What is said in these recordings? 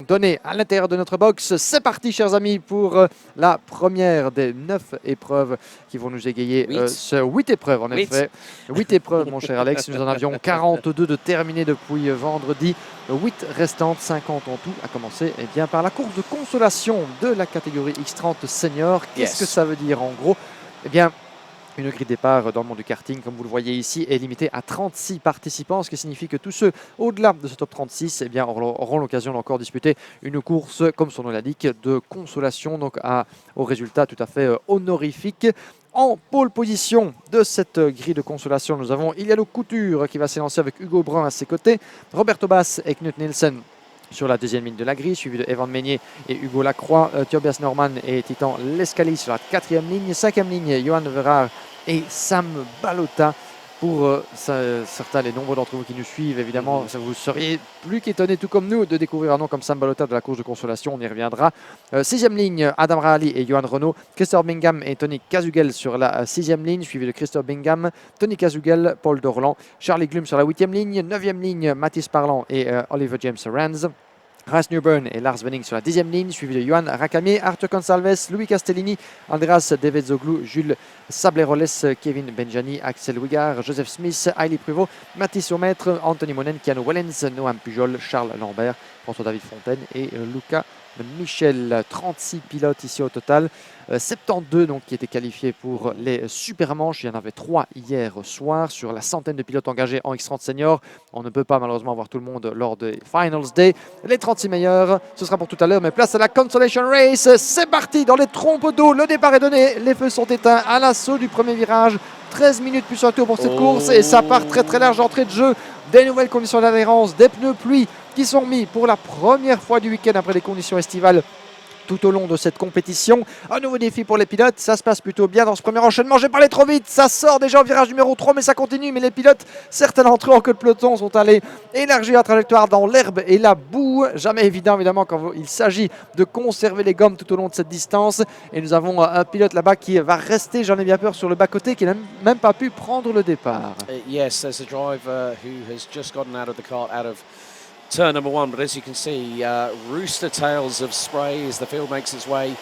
donné à l'intérieur de notre box. C'est parti, chers amis, pour la première des 9 épreuves qui vont nous égayer ce 8 épreuves, en effet. 8 épreuves, mon cher Alex. Nous en avions 42 de terminées depuis vendredi. 8 restantes, 50 en tout, à commencer bien, par la course de consolation de la catégorie X30 senior. Qu'est-ce que ça veut dire en gros? Eh bien, une grille de départ dans le monde du karting, comme vous le voyez ici, est limitée à 36 participants, ce qui signifie que tous ceux au-delà de ce top 36 eh bien, auront l'occasion d'encore disputer une course, comme son nom l'indique, de consolation, donc au résultat tout à fait honorifique. En pole position de cette grille de consolation, nous avons Iliano Couture qui va s'élancer avec Hugo Brun à ses côtés, Roberto Bass et Knut Nielsen sur la deuxième ligne de la grille, suivi de Evan Meignier et Hugo Lacroix, Tobias Norman et Titan Lescali sur la quatrième ligne, cinquième ligne, Johan Verhaar et Sam Balota. Pour certains, les nombreux d'entre vous qui nous suivent, évidemment, vous seriez plus qu'étonnés, tout comme nous, de découvrir un nom comme Sam Balota de la course de consolation. On y reviendra. Sixième ligne, Adam Rahali et Johan Renault. Christophe Bingham et Tony Kazugel sur la sixième ligne, suivi de Christophe Bingham, Tony Kazugel, Paul Dorland, Charlie Glum sur la huitième ligne. Neuvième ligne, Mathis Parlant et Oliver James Rands. Ras Newburn et Lars Wenning sur la dixième ligne, suivi de Johan Rakamier, Arthur Consalves, Louis Castellini, Andreas Devezoglu, Jules Sableroles, Kevin Benjani, Axel Wigard, Joseph Smith, Hailey Pruvot, Mathis Aumaitre, Anthony Monen, Keanu Wellens, Noam Pujol, Charles Lambert, François-David Fontaine et Luca Michel. 36 pilotes ici au total. 72 donc, qui étaient qualifiés pour les Supermanches. Il y en avait 3 hier soir sur la centaine de pilotes engagés en X30 Senior. On ne peut pas malheureusement avoir tout le monde lors des Finals Day. Les 36 meilleurs, ce sera pour tout à l'heure, mais place à la Consolation Race. C'est parti dans les trompes d'eau. Le départ est donné, les feux sont éteints à l'assaut du premier virage. 13 minutes plus un tour pour cette course et ça part très très large entrée de jeu. Des nouvelles conditions d'adhérence, des pneus pluie qui sont mis pour la première fois du week-end après les conditions estivales tout au long de cette compétition. Un nouveau défi pour les pilotes, ça se passe plutôt bien dans ce premier enchaînement. J'ai parlé trop vite, ça sort déjà au virage numéro 3, mais ça continue. Mais les pilotes, certains d'entre eux en queue de peloton, sont allés élargir la trajectoire dans l'herbe et la boue. Jamais évident, évidemment, quand il s'agit de conserver les gommes tout au long de cette distance. Et nous avons un pilote là-bas qui va rester, j'en ai bien peur, sur le bas-côté, qui n'a même pas pu prendre le départ. Yes, there's a driver who has just gotten out of the cart, out of turn number 1, but as you can see, rooster tails of spray as the field makes its way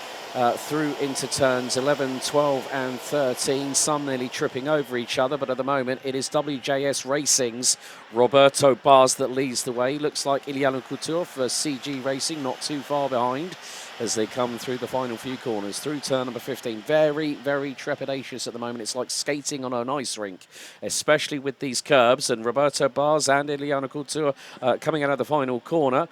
through into turns 11, 12 and 13, some nearly tripping over each other, but at the moment it is WJS Racing's Roberto Bars that leads the way. Looks like Iliano Couture for CG Racing not too far behind as they come through the final few corners, through turn number 15. Very, very trepidatious at the moment. It's like skating on an ice rink, especially with these curbs. And Roberto Bars and Iliana Couture coming out of the final corner,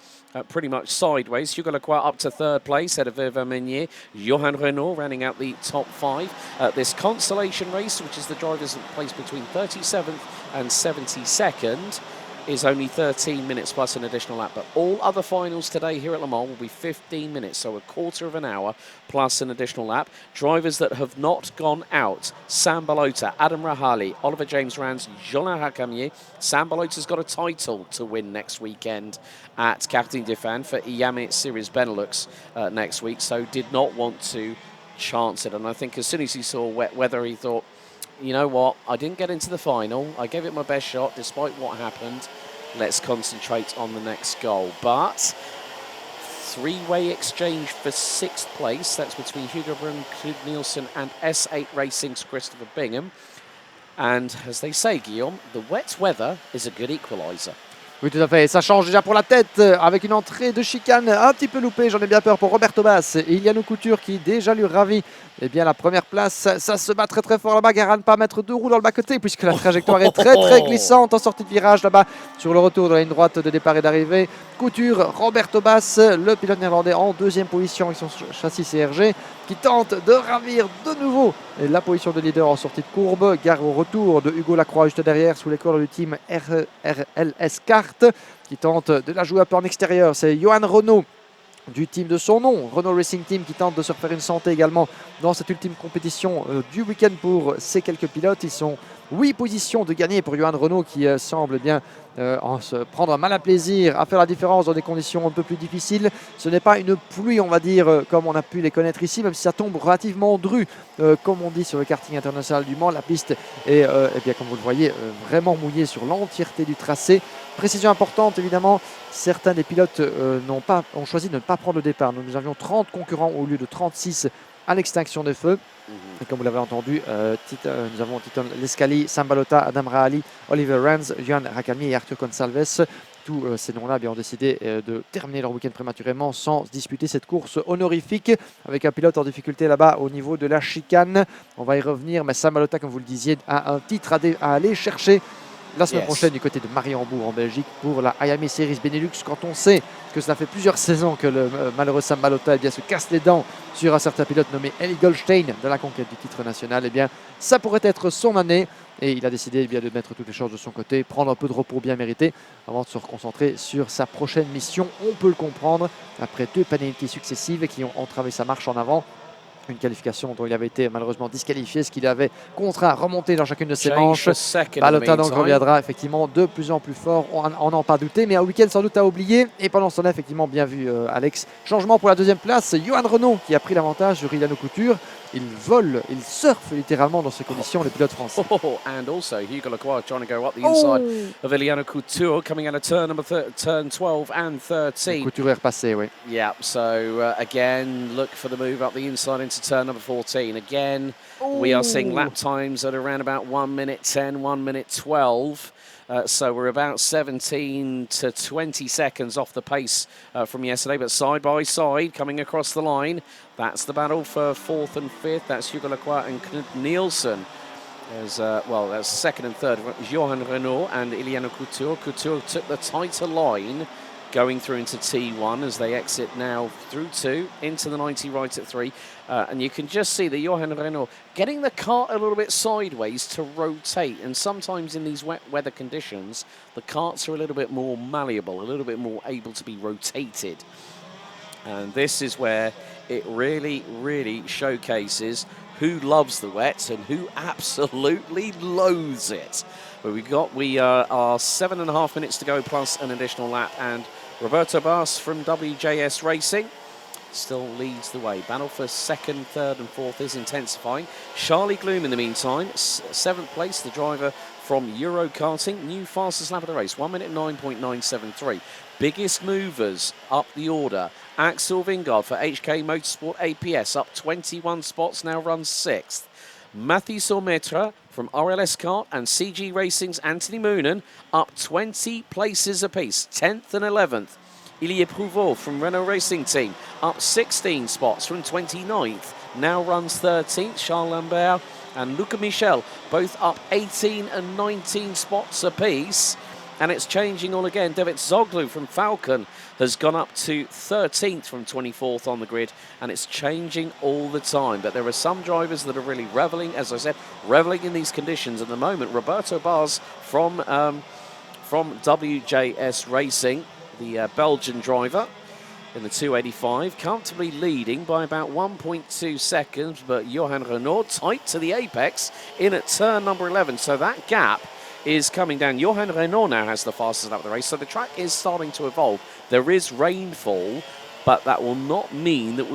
pretty much sideways. Hugo Lacroix up to third place, ahead of Viva Meunier. Johan Renault rounding out the top 5. This Consolation race, which is the drivers placed between 37th and 72nd, is only 13 minutes plus an additional lap. But all other finals today here at Le Mans will be 15 minutes, so a quarter of an hour plus an additional lap. Drivers that have not gone out: Sam Balota, Adam Rahali, Oliver James Rands, Jolin Hakamier. Sam Balota's got a title to win next weekend at Karting Dauphin for Iame Series Benelux next week, so did not want to chance it. And I think as soon as he saw wet weather, he thought, you know what, I didn't get into the final. I gave it my best shot despite what happened. Let's concentrate on the next goal. But three-way exchange for 6th place. That's between Hugo Brun, Knut Nielsen and S8 Racing's Christopher Bingham. And as they say, Guillaume, the wet weather is a good equaliser. Oui, tout à fait. Ça change déjà pour la tête avec une entrée de chicane un petit peu loupée. J'en ai bien peur pour Roberto Bass et Iliano Couture qui déjà lui ravit la première place. Ça se bat très très fort là-bas. Gare à ne pas mettre 2 roues dans le bas-côté puisque la trajectoire est très très glissante en sortie de virage là-bas sur le retour de la ligne droite de départ et d'arrivée. Couture, Roberto Bass, le pilote néerlandais en deuxième position avec son châssis CRG qui tente de ravir de nouveau la position de leader en sortie de courbe. Gare au retour de Hugo Lacroix juste derrière sous les cordes du team RLS Kart qui tente de la jouer un peu en extérieur. C'est Johan Renault du team de son nom, Renault Racing Team, qui tente de se refaire une santé également dans cette ultime compétition du week-end pour ces quelques pilotes. Ils sont 8 positions de gagner pour Johan Renault qui semble bien en se prendre un malin plaisir à faire la différence dans des conditions un peu plus difficiles. Ce n'est pas une pluie, on va dire, comme on a pu les connaître ici, même si ça tombe relativement dru, comme on dit sur le karting international du Mans. La piste est, bien, comme vous le voyez, vraiment mouillée sur l'entièreté du tracé. Précision importante, évidemment, certains des pilotes ont choisi de ne pas prendre le départ. Nous avions 30 concurrents au lieu de 36 à l'extinction des feux. Et comme vous l'avez entendu, nous avons Titon Lescali, Sambalota, Adam Rahali, Oliver Ranz, Johan Rakalmi et Arthur Consalves. Tous ces noms-là ont décidé de terminer leur week-end prématurément sans disputer cette course honorifique, avec un pilote en difficulté là-bas au niveau de la chicane. On va y revenir, mais Sambalota, comme vous le disiez, a un titre à aller chercher la semaine prochaine du côté de Mariembourg en Belgique pour la Iame Series Benelux. Quand on sait que cela fait plusieurs saisons que le malheureux Sambalota se casse les dents sur un certain pilote nommé Eli Goldstein de la conquête du titre national, ça pourrait être son année. Et il a décidé de mettre toutes les chances de son côté, prendre un peu de repos bien mérité avant de se reconcentrer sur sa prochaine mission. On peut le comprendre après 2 pénalités successives qui ont entravé sa marche en avant. Une qualification dont il avait été malheureusement disqualifié, ce qu'il avait contraint à remonter dans chacune de ses manches. Balota donc reviendra effectivement de plus en plus fort, on n'en pas douté, mais un week-end sans doute à oublier. Et pendant ce temps-là, effectivement, bien vu Alex. Changement pour la deuxième place, Johan Renault qui a pris l'avantage sur Iliano Couture. Il vole, il surfe littéralement dans ces conditions, les pilotes français. And also Hugo Leclerc trying to go up the inside of Iliano Couture, coming out of turn 12 and 13. Couture est repassé, oui. Yeah, so again, look for the move up the inside into turn number 14. Again, we are seeing lap times at around about 1 minute 10, 1 minute 12. So we're about 17 to 20 seconds off the pace from yesterday, but side by side coming across the line. That's the battle for 4th and 5th. That's Hugo Leclerc and Knut Nielsen. As that's 2nd and 3rd. Johan Renault and Iliano Couture. Couture took the tighter line going through into T1 as they exit now through 2 into the 90 right at 3. And you can just see that Johan Renault getting the kart a little bit sideways to rotate. And sometimes in these wet weather conditions, the karts are a little bit more malleable, a little bit more able to be rotated. And this is where it really, really showcases who loves the wet and who absolutely loathes it. But we are 7.5 minutes to go plus an additional lap, and Roberto Bass from WJS Racing still leads the way. Battle for 2nd, 3rd and 4th is intensifying. Charlie Gloom in the meantime, 7th place, the driver from Euro Karting, new fastest lap of the race, 1 minute 9.973. Biggest movers up the order. Axel Vingard for HK Motorsport APS up 21 spots, now runs 6th. Mathieu Sormetra from RLS Kart and CG Racing's Anthony Moonen up 20 places apiece, 10th and 11th. Ilya Prouveau from Renault Racing Team up 16 spots from 29th, now runs 13th. Charles Lambert and Luca Michel both up 18 and 19 spots apiece. And it's changing all again. David Zoglu from Falcon has gone up to 13th from 24th on the grid, and it's changing all the time. But there are some drivers that are really reveling, as I said, reveling in these conditions at the moment. Roberto Bars from WJS Racing, the Belgian driver in the 285, comfortably leading by about 1.2 seconds, but Johan Renault tight to the apex in at turn number 11. So that gap is coming down. Johan Renault now has the fastest lap of the race, so the track is starting to evolve. There is rainfall, but that will not mean that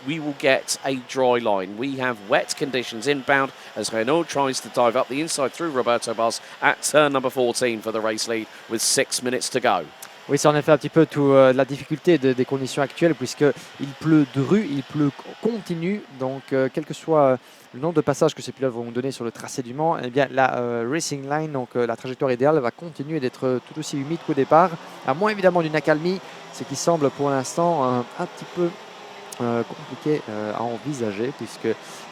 we will get a dry line. We have wet conditions inbound as Renault tries to dive up the inside through Roberto Bars at turn number 14 for the race lead with 6 minutes to go. Oui, c'est en effet un petit peu toute la difficulté des conditions actuelles, puisqu'il pleut de rue, il pleut continu. Donc, quel que soit le nombre de passages que ces pilotes vont nous donner sur le tracé du Mans, eh bien, la Racing Line, donc la trajectoire idéale, va continuer d'être tout aussi humide qu'au départ, à moins évidemment d'une accalmie, ce qui semble pour l'instant un petit peu compliqué à envisager, puisque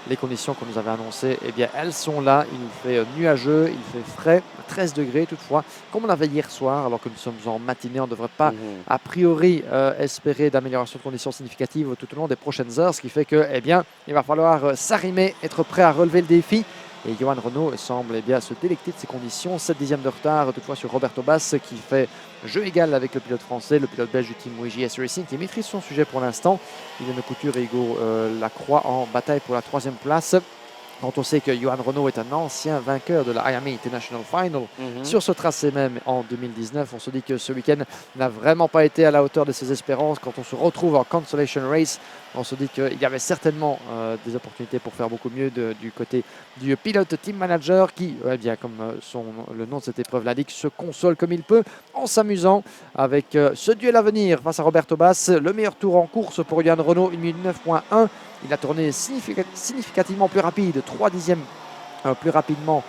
les conditions qu'on nous avait annoncées, eh bien, elles sont là. Il fait nuageux, il fait frais, 13 degrés toutefois, comme on avait hier soir, alors que nous sommes en matinée. On ne devrait pas, a priori, espérer d'amélioration de conditions significatives tout au long des prochaines heures, ce qui fait que, eh bien, il va falloir s'arrimer, être prêt à relever le défi. Et Johan Renault semble bien se délecter de ces conditions. 7 dixièmes de retard toutefois sur Roberto Bass, qui fait jeu égal avec le pilote français, le pilote belge du team WJS Racing, qui maîtrise son sujet pour l'instant. Il y a une Couture et Hugo Lacroix en bataille pour la 3e place. Quand on sait que Johan Renault est un ancien vainqueur de la Iame International Final sur ce tracé même en 2019, on se dit que ce week-end n'a vraiment pas été à la hauteur de ses espérances. Quand on se retrouve en Consolation Race, on se dit qu'il y avait certainement des opportunités pour faire beaucoup mieux du côté du pilote team manager qui, eh bien, comme le nom de cette épreuve l'indique, se console comme il peut en s'amusant avec ce duel à venir face à Roberto Bass. Le meilleur tour en course pour Johan Renault, 1 minute 9.1. Il a tourné significativement plus rapide, 3 dixièmes plus rapidement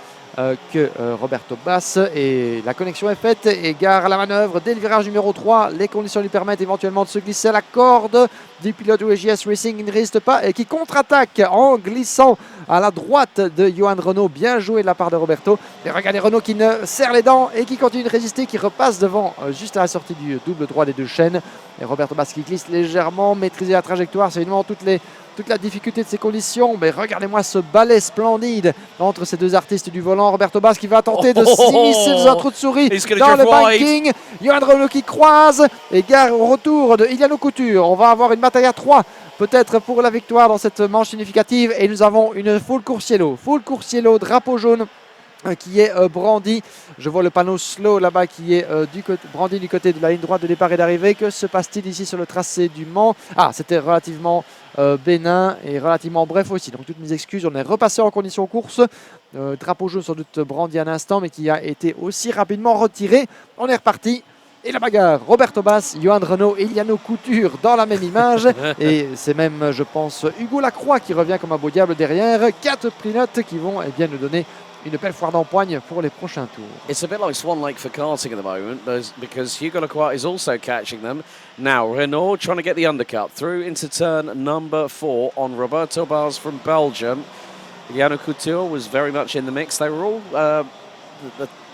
que Roberto Bass. Et la connexion est faite et gare à la manœuvre dès le virage numéro 3. Les conditions lui permettent éventuellement de se glisser à la corde du pilote USGS Racing. Il ne résiste pas et qui contre-attaque en glissant à la droite de Johan Renault. Bien joué de la part de Roberto. Et regardez Renault qui ne serre les dents et qui continue de résister, qui repasse devant juste à la sortie du double droit des deux chaînes. Et Roberto Bass qui glisse légèrement, maîtriser la trajectoire. C'est évidemment toute la difficulté de ces conditions, mais regardez-moi ce balai splendide entre ces deux artistes du volant. Roberto Bass qui va tenter de s'immiscer dans un trou de souris dans le banking. Johan Renault qui croise et gare au retour de Iliano Couture. On va avoir une bataille à 3 peut-être pour la victoire dans cette manche significative. Et nous avons une full coursiello, drapeau jaune qui est brandi. Je vois le panneau slow là-bas qui est brandi du côté de la ligne droite de départ et d'arrivée. Que se passe-t-il ici sur le tracé du Mans? Ah, c'était relativement bénin et relativement bref aussi. Donc toutes mes excuses, on est repassé en condition course. Drapeau jaune sans doute brandi un instant, mais qui a été aussi rapidement retiré. On est reparti. Et la bagarre, Roberto Bass, Johan Renault et Iliano Couture dans la même image. Et c'est même, je pense, Hugo Lacroix qui revient comme un beau diable derrière. 4 pilotes qui vont bien nous donner une belle foire d'empoigne pour les prochains tours. It's a bit like Swan Lake for karting at the moment because Hugo Lacroix is also catching them. Now Renault trying to get the undercut through into turn number 4 on Roberto Bars from Belgium. Iliano Couture was very much in the mix. They were all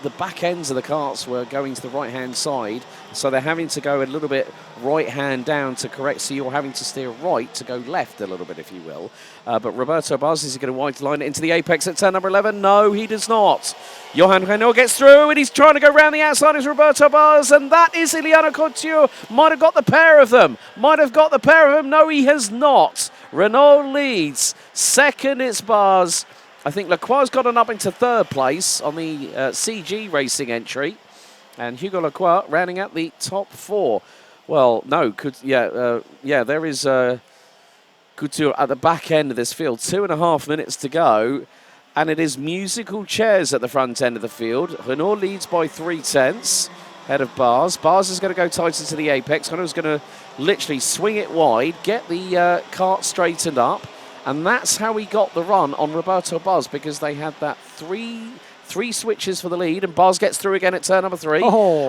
the back ends of the carts were going to the right-hand side, so they're having to go a little bit right-hand down to correct, so you're having to steer right to go left a little bit, if you will. But Roberto Bars, is he going to white line it into the apex at turn number 11? No, he does not. Johan Renault gets through, and he's trying to go round the outside as Roberto Bars, and that is Iliano Couture. Might have got the pair of them. No, he has not. Renault leads. Second, it's Bars. I think Lacroix got on up into third place on the CG Racing entry. And Hugo Lacroix rounding out the top 4. Well, no, there is Couture at the back end of this field. 2.5 minutes to go. And it is musical chairs at the front end of the field. Renault leads by 3/10 head of Bars. Bars is going to go tight into the apex. Renault's going to literally swing it wide, get the cart straightened up. And that's how he got the run on Roberto Bars, because they had that three switches for the lead, and Bars gets through again at turn number 3.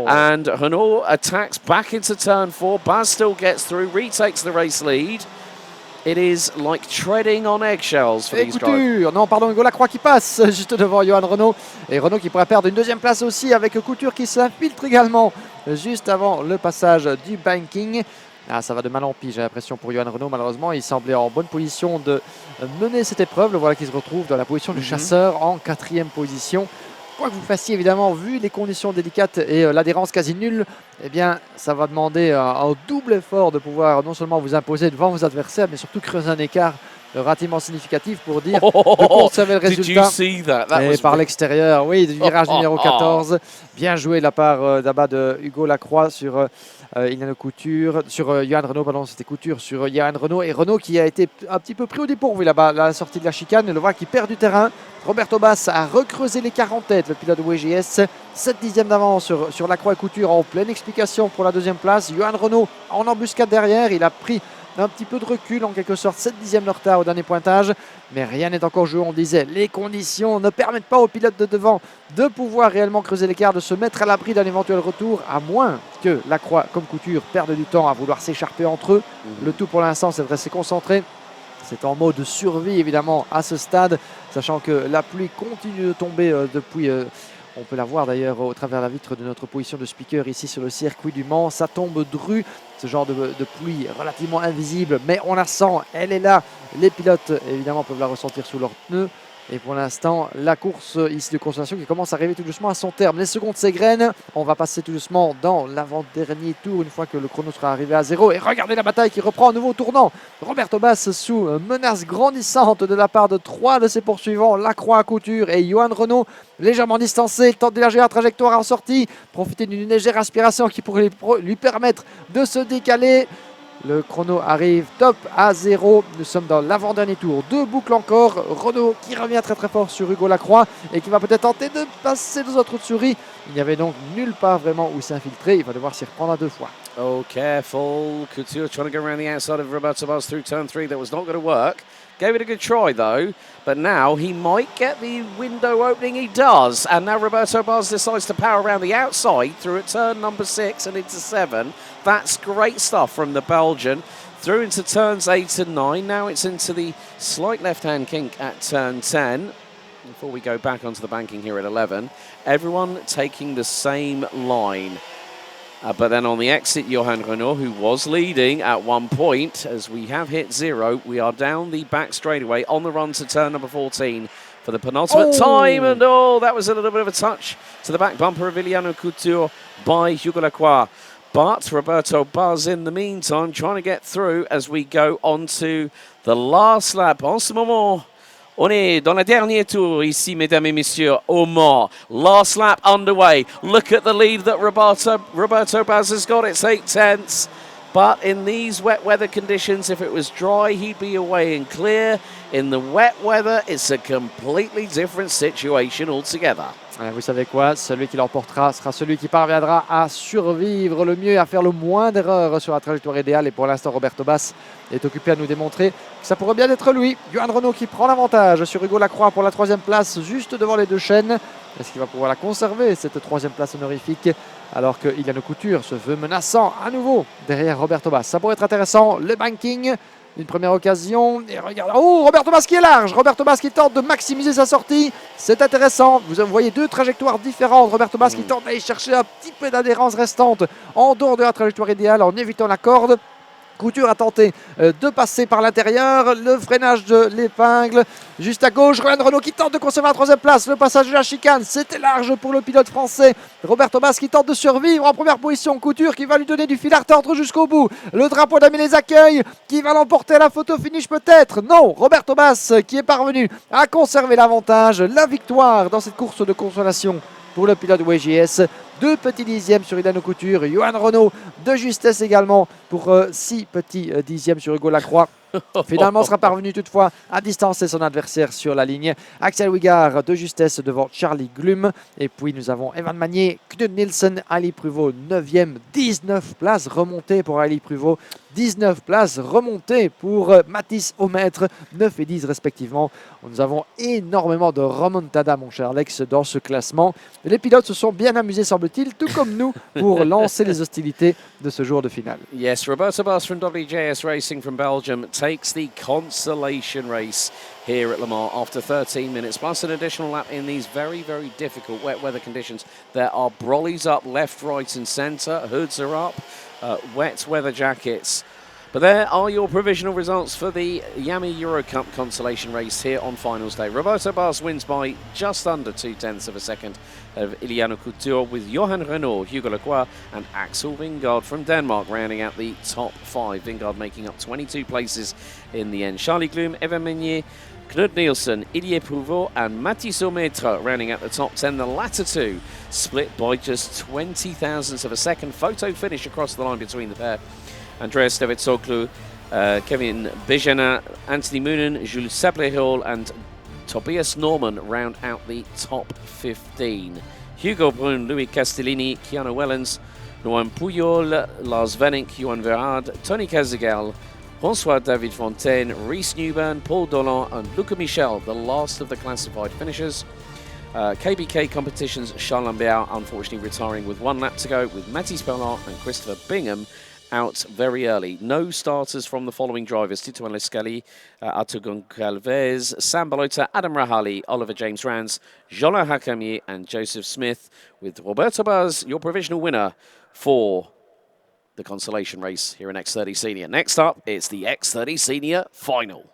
And Renault attacks back into turn 4. Bars still gets through, retakes the race lead. It is like treading on eggshells for these drivers. Non, pardon, Hugo Lacroix qui passe juste devant Johan Renault. Et Renault qui pourrait perdre une deuxième place aussi avec Couture qui s'infiltre également juste avant le passage du banking. Ah, ça va de mal en pis, j'ai l'impression, pour Johan Renault. Malheureusement, il semblait en bonne position de mener cette épreuve. Le voilà qui se retrouve dans la position du chasseur en 4e position. Quoi que vous fassiez, évidemment, vu les conditions délicates et l'adhérence quasi nulle, eh bien, ça va demander un double effort de pouvoir non seulement vous imposer devant vos adversaires, mais surtout creuser un écart relativement significatif pour dire de conserver le résultat. Et par l'extérieur, oui, du virage numéro 14. Bien joué de la part d'Abba de Hugo Lacroix sur Iliano Couture, sur Johan Renault, pardon, c'était Couture sur Johan Renault. Et Renault qui a été un petit peu pris au dépourvu là-bas, à la sortie de la chicane. Le voilà qui perd du terrain. Roberto Bass a recreusé l'écart en tête, le pilote de WGS. 7 dixièmes d'avance sur Lacroix et Couture en pleine explication pour la deuxième place. Johan Renault en embuscade derrière. Il a pris un petit peu de recul, en quelque sorte, 7 dixièmes de retard au dernier pointage, mais rien n'est encore joué. On disait, les conditions ne permettent pas aux pilotes de devant de pouvoir réellement creuser l'écart, de se mettre à l'abri d'un éventuel retour, à moins que Lacroix comme Couture perdent du temps à vouloir s'écharper entre eux. Le tout pour l'instant, c'est de rester concentré. C'est en mode survie évidemment à ce stade, sachant que la pluie continue de tomber depuis... on peut la voir d'ailleurs au travers la vitre de notre position de speaker ici sur le circuit du Mans. Ça tombe dru, ce genre de pluie relativement invisible, mais on la sent, elle est là. Les pilotes évidemment peuvent la ressentir sous leurs pneus. Et pour l'instant, la course ici de consolation qui commence à arriver tout doucement à son terme. Les secondes s'égrènent. On va passer tout doucement dans l'avant-dernier tour une fois que le chrono sera arrivé à 0. Et regardez la bataille qui reprend un nouveau tournant. Roberto Bass sous menace grandissante de la part de 3 de ses poursuivants, Lacroix à Couture et Johan Renault, légèrement distancé, tente d'élargir la trajectoire en sortie, profiter d'une légère aspiration qui pourrait lui permettre de se décaler. Le chrono arrive top à 0. Nous sommes dans l'avant-dernier tour. 2 boucles encore. Renault qui revient très très fort sur Hugo Lacroix et qui va peut-être tenter de passer dans un trou de souris. Il n'y avait donc nulle part vraiment où s'infiltrer. Il va devoir s'y reprendre à 2 fois. Oh, careful. Couture trying to go around the outside of Roberto Bass through turn 3. That was not going to work. Gave it a good try, though. But now he might get the window opening. He does. And now Roberto Bass decides to power around the outside through at turn number 6 and into 7. That's great stuff from the Belgian. Through into turns 8 and 9. Now it's into the slight left-hand kink at turn 10. Before we go back onto the banking here at 11. Everyone taking the same line. But then on the exit, Johan Renault, who was leading at one point, as we have hit 0, we are down the back straightaway on the run to turn number 14 for the penultimate time. And that was a little bit of a touch to the back bumper of Iame Couture by Hugo Lacroix. But Roberto Bass, in the meantime, trying to get through as we go on to the last lap. En ce moment, on est dans le dernier tour ici, mesdames et messieurs, au Mans. Last lap underway. Look at the lead that Roberto Bass has got. It's 8/10. But in these wet weather conditions, if it was dry, he'd be away and clear. In the wet weather, it's a completely different situation altogether. Vous savez quoi? Celui qui l'emportera sera celui qui parviendra à survivre le mieux et à faire le moins d'erreurs sur la trajectoire idéale. Et pour l'instant, Roberto Bass est occupé à nous démontrer que ça pourrait bien être lui. Johan Renault qui prend l'avantage sur Hugo Lacroix pour la 3e place, juste devant les 2 chaînes. Est-ce qu'il va pouvoir la conserver, cette 3e place honorifique, alors que Iame Couture se veut menaçant à nouveau derrière Roberto Bass? Ça pourrait être intéressant. Le banking. Une première occasion, et regarde, Roberto Bass qui est large, Roberto Bass qui tente de maximiser sa sortie, c'est intéressant, vous voyez 2 trajectoires différentes, Roberto Bass qui tente d'aller chercher un petit peu d'adhérence restante en dehors de la trajectoire idéale en évitant la corde. Couture a tenté de passer par l'intérieur, le freinage de l'épingle juste à gauche, Johan Renault qui tente de conserver la 3e place, le passage de la chicane, c'était large pour le pilote français, Roberto Bass qui tente de survivre en première position, Couture qui va lui donner du fil à retordre jusqu'au bout, le drapeau d'Ami les accueille, qui va l'emporter à la photo finish peut-être, non, Roberto Bass qui est parvenu à conserver l'avantage, la victoire dans cette course de consolation pour le pilote WGS. 2 petits dixièmes sur Iame Couture, Johan Renault de justesse également pour 6 petits dixièmes sur Hugo Lacroix. Finalement sera parvenu toutefois à distancer son adversaire sur la ligne. Axel Wigard de justesse devant Charlie Glum. Et puis nous avons Evan Magnier, Knut Nielsen, Ali Pruvot 9e, 19 places remontées pour Ali Pruvot, 19 places remontées pour Mathis Aumaître, 9 et 10 respectivement. Nous avons énormément de remontada, mon cher Alex, dans ce classement. Les pilotes se sont bien amusés, semble-t-il, tout comme nous, pour lancer les hostilités de ce jour de finale. Yes, Roberto Bass from WJS Racing from Belgium takes the consolation race here at Le Mans after 13 minutes, plus an additional lap in these very, very difficult wet weather conditions. There are brollies up left, right and centre, hoods are up, wet weather jackets. But there are your provisional results for the Iame Euro Cup consolation race here on finals day. Roberto Bass wins by just under 0.2 of a second of Iame Couture, with Johan Renault, Hugo Lacroix and Axel Wingard from Denmark rounding out the top 5. Wingard making up 22 places in the end. Charlie Glum, Evan Meunier, Knut Nielsen, Ilie Pruvot and Mathis Aumaître rounding out the top 10. The latter 2 split by just 20 thousandths of a second. Photo finish across the line between the pair. Andreas Devetsoglu, Kevin Bejana, Anthony Moonen, Jules Sablé-Hall and Tobias Norman round out the top 15. Hugo Brun, Louis Castellini, Keanu Wellens, Noam Puyol, Lars Venink, Johan Verhaad, Tony Cazagal, François David Fontaine, Reece Newburn, Paul Dolan and Luca Michel, the last of the classified finishers. KBK Competitions, Charles Lambert unfortunately retiring with 1 lap to go, with Mathis Bernard and Christopher Bingham out very early. No starters from the following drivers: Titouan Lescali, Artugon Calvez, Sam Balota, Adam Rahali, Oliver James Rans, Jola Hakamier and Joseph Smith, with Roberto Bass, your provisional winner for the consolation race here in X30 Senior. Next up, it's the X30 Senior Final.